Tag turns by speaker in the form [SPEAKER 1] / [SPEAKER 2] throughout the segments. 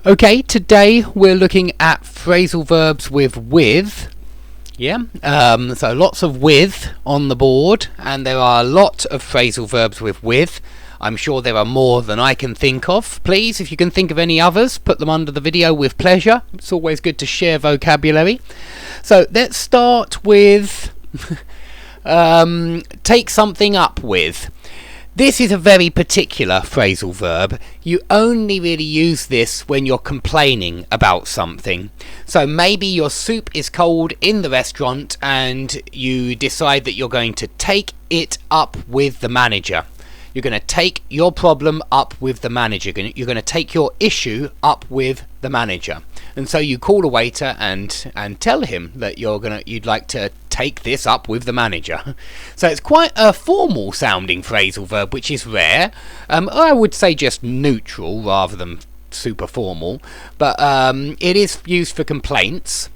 [SPEAKER 1] Okay, today we're looking at phrasal verbs with. So lots of with on the board, and there are a lot of phrasal verbs with. I'm sure there are more than I can think of. Please, if you can think of any others, put them under the video with pleasure. It's always good to share vocabulary. So let's start with take something up with. This is a very particular phrasal verb. You only really use this when you're complaining about something. So maybe your soup is cold in the restaurant and you decide that you're going to take it up with the manager. You're going to take your problem up with the manager. You're going to take your issue up with the manager. And so you call a waiter and tell him that you'd like to take this up with the manager. So it's quite a formal sounding phrasal verb, which is rare. I would say just neutral rather than super formal, but it is used for complaints.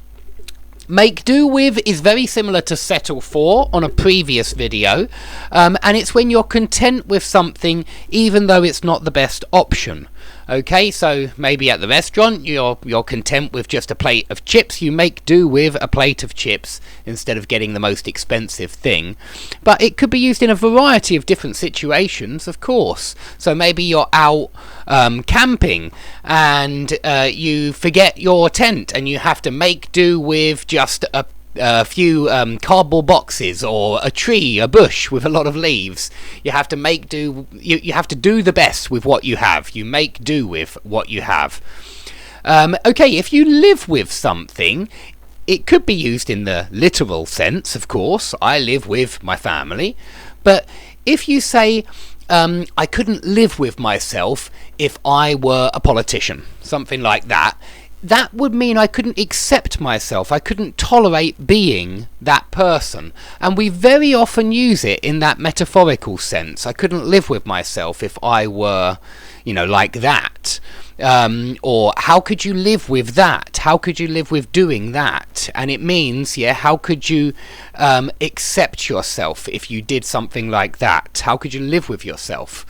[SPEAKER 1] Make do with is very similar to settle for on a previous video, and it's when you're content with something even though it's not the best option. Okay, so maybe at the restaurant you're content with just a plate of chips. You make do with a plate of chips instead of getting the most expensive thing. But it could be used in a variety of different situations, of course. So maybe you're out camping and you forget your tent and you have to make do with just a few cardboard boxes or a tree, a bush with a lot of leaves. You have to make do. You have to do the best with what you have. You make do with what you have. Okay, if you live with something, it could be used in the literal sense, of course. I live with my family. But if you say, I couldn't live with myself if I were a politician, something like that, that would mean I couldn't accept myself. I couldn't tolerate being that person. And we very often use it in that metaphorical sense. I couldn't live with myself if I were, like that. Or how could you live with that? How could you live with doing that? And it means, how could you accept yourself if you did something like that? How could you live with yourself?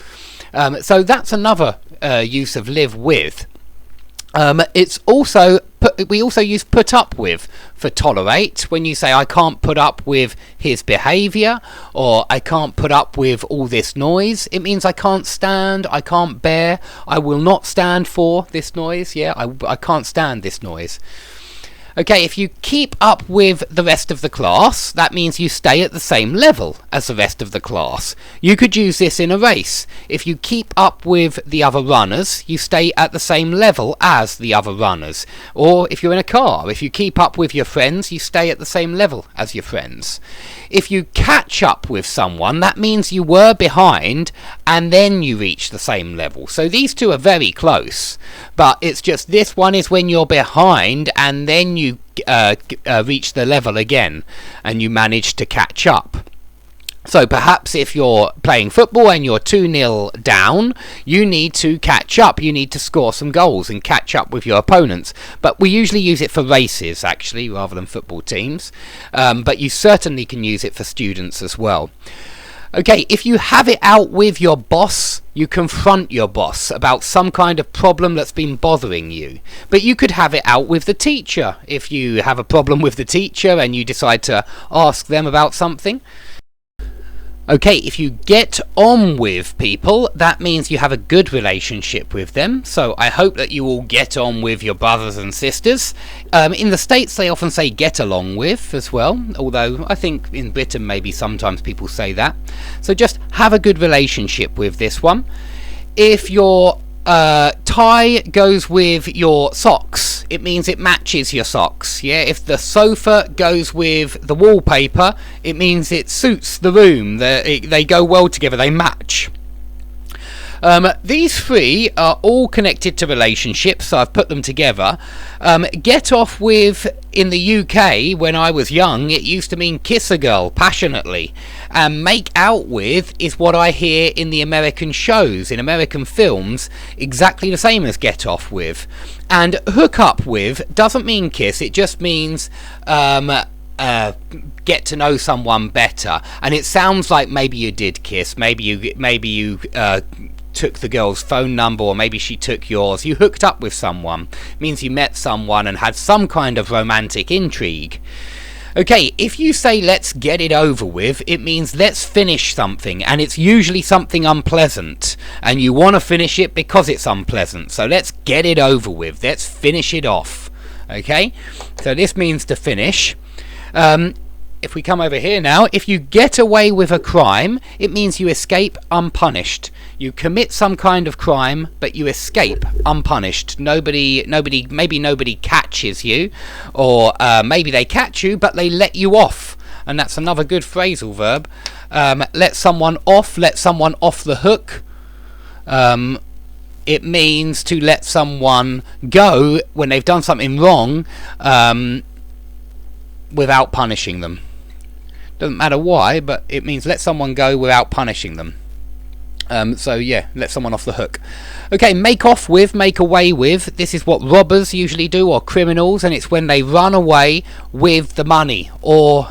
[SPEAKER 1] So that's another use of live with. We also use put up with for tolerate. When you say I can't put up with his behaviour, or I can't put up with all this noise, it means I can't stand, I can't bear, I will not stand for this noise. I can't stand this noise. Okay, if you keep up with the rest of the class, that means you stay at the same level as the rest of the class. You could use this in a race. If you keep up with the other runners, you stay at the same level as the other runners. Or if you're in a car, if you keep up with your friends, you stay at the same level as your friends. If you catch up with someone, that means you were behind and then you reach the same level. So these two are very close, but it's just this one is when you're behind and then you reach the level again and you manage to catch up. So perhaps if you're playing football and you're 2-0 down, you need to catch up. You need to score some goals and catch up with your opponents. But we usually use it for races, actually, rather than football teams. But you certainly can use it for students as well. Okay, if you have it out with your boss, you confront your boss about some kind of problem that's been bothering you. But you could have it out with the teacher. If you have a problem with the teacher and you decide to ask them about something. Okay, if you get on with people, that means you have a good relationship with them. So I hope that you all get on with your brothers and sisters. In the States, they often say get along with as well, although I think in Britain maybe sometimes people say that. So just have a good relationship with this one. If your tie goes with your socks, it means it matches your socks. If the sofa goes with the wallpaper, it means it suits the room. They go well together, they match. These three are all connected to relationships, so I've put them together. Get off with, in the UK, when I was young, it used to mean kiss a girl passionately. And make out with is what I hear in the American shows, in American films, exactly the same as get off with. And hook up with doesn't mean kiss, it just means get to know someone better. And it sounds like maybe you did kiss, maybe you took the girl's phone number, or maybe she took yours. You hooked up with someone. It means you met someone and had some kind of romantic intrigue. Okay, if you say let's get it over with, it means let's finish something, and it's usually something unpleasant, and you want to finish it because it's unpleasant. So let's get it over with, let's finish it off. Okay, so this means to finish. If we come over here now, if you get away with a crime, it means you escape unpunished. You commit some kind of crime, but you escape unpunished. Maybe nobody catches you, or maybe they catch you, but they let you off. And that's another good phrasal verb. Let someone off the hook. It means to let someone go when they've done something wrong, without punishing them. Doesn't matter why, but it means let someone go without punishing them. So yeah, let someone off the hook. Okay, make off with, make away with. This is what robbers usually do, or criminals, and it's when they run away with the money, or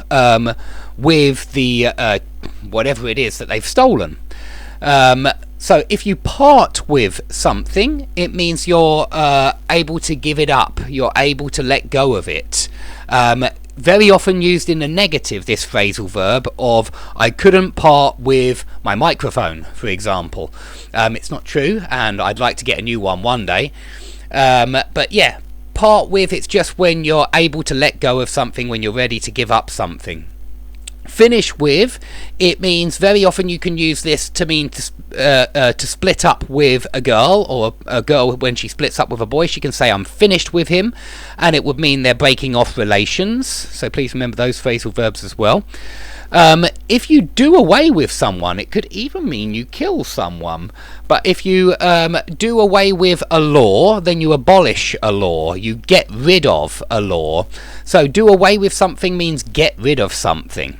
[SPEAKER 1] with the whatever it is that they've stolen. So if you part with something, it means you're able to give it up. You're able to let go of it. Very often used in the negative, this phrasal verb of I couldn't part with my microphone, for example. It's not true, and I'd like to get a new one day. But yeah, part with, it's just when you're able to let go of something, when you're ready to give up something. Finish with, it means very often you can use this to mean to split up with a girl, or a girl when she splits up with a boy, she can say I'm finished with him, and it would mean they're breaking off relations. So please remember those phrasal verbs as well. If you do away with someone, it could even mean you kill someone. But if you do away with a law, then you abolish a law. You get rid of a law. So do away with something means get rid of something.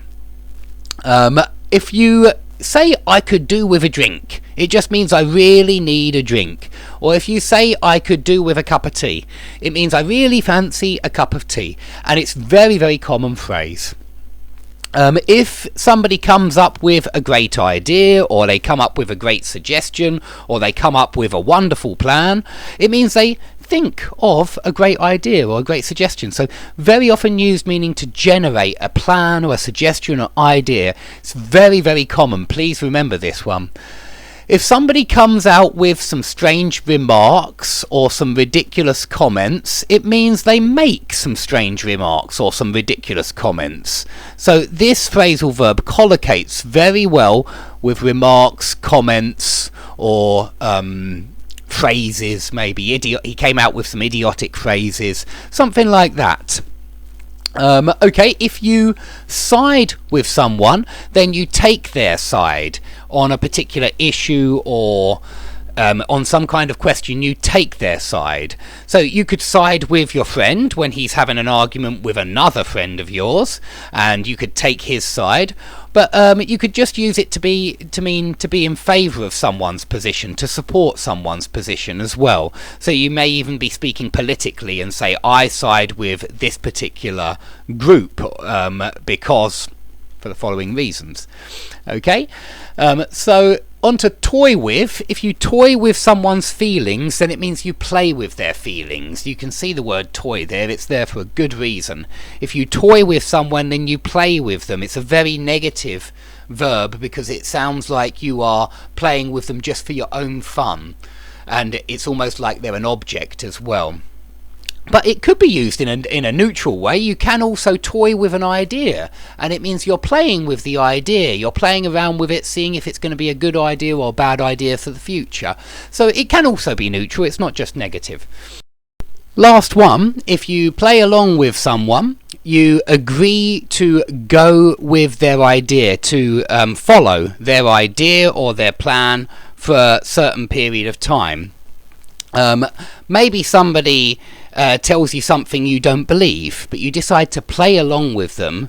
[SPEAKER 1] If you say I could do with a drink, it just means I really need a drink. Or if you say I could do with a cup of tea, it means I really fancy a cup of tea. And it's very, very common phrase. If somebody comes up with a great idea, or they come up with a great suggestion, or they come up with a wonderful plan, it means they think of a great idea or a great suggestion. So very often used meaning to generate a plan or a suggestion or idea. It's very, very common. Please remember this one. If somebody comes out with some strange remarks or some ridiculous comments, it means they make some strange remarks or some ridiculous comments. So this phrasal verb collocates very well with remarks, comments, or phrases, maybe. He came out with some idiotic phrases, something like that. Okay, if you side with someone, then you take their side on a particular issue, or on some kind of question, you take their side. So you could side with your friend when he's having an argument with another friend of yours, and you could take his side. But you could just use it to mean to be in favour of someone's position, to support someone's position as well. So you may even be speaking politically and say, I side with this particular group because, for the following reasons. Okay, so on to toy with. If you toy with someone's feelings, then it means you play with their feelings. You can see the word toy there. It's there for a good reason. If you toy with someone, then you play with them. It's a very negative verb because it sounds like you are playing with them just for your own fun, and it's almost like they're an object as well. But it could be used in a neutral way. You can also toy with an idea, and it means you're playing with the idea. You're playing around with it, seeing if it's going to be a good idea or a bad idea for the future. So it can also be neutral. It's not just negative. Last one, if you play along with someone, you agree to go with their idea, to follow their idea or their plan for a certain period of time. Maybe somebody tells you something you don't believe, but you decide to play along with them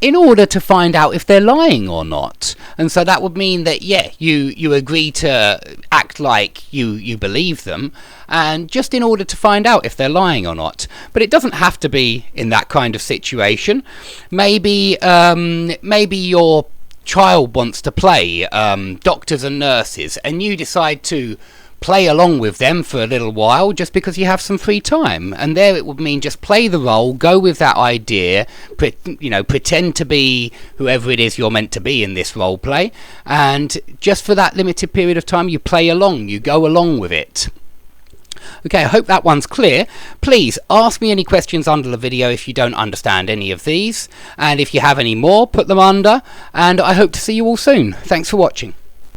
[SPEAKER 1] in order to find out if they're lying or not. And so that would mean that, yeah, you agree to act like you believe them, and just in order to find out if they're lying or not. But it doesn't have to be in that kind of situation. Maybe you're child wants to play doctors and nurses, and you decide to play along with them for a little while just because you have some free time. And there it would mean just play the role, go with that idea, pretend to be whoever it is you're meant to be in this role play, and just for that limited period of time you play along, you go along with it. Okay, I hope that one's clear. Please ask me any questions under the video if you don't understand any of these, and if you have any more, put them under, and I hope to see you all soon. Thanks for watching.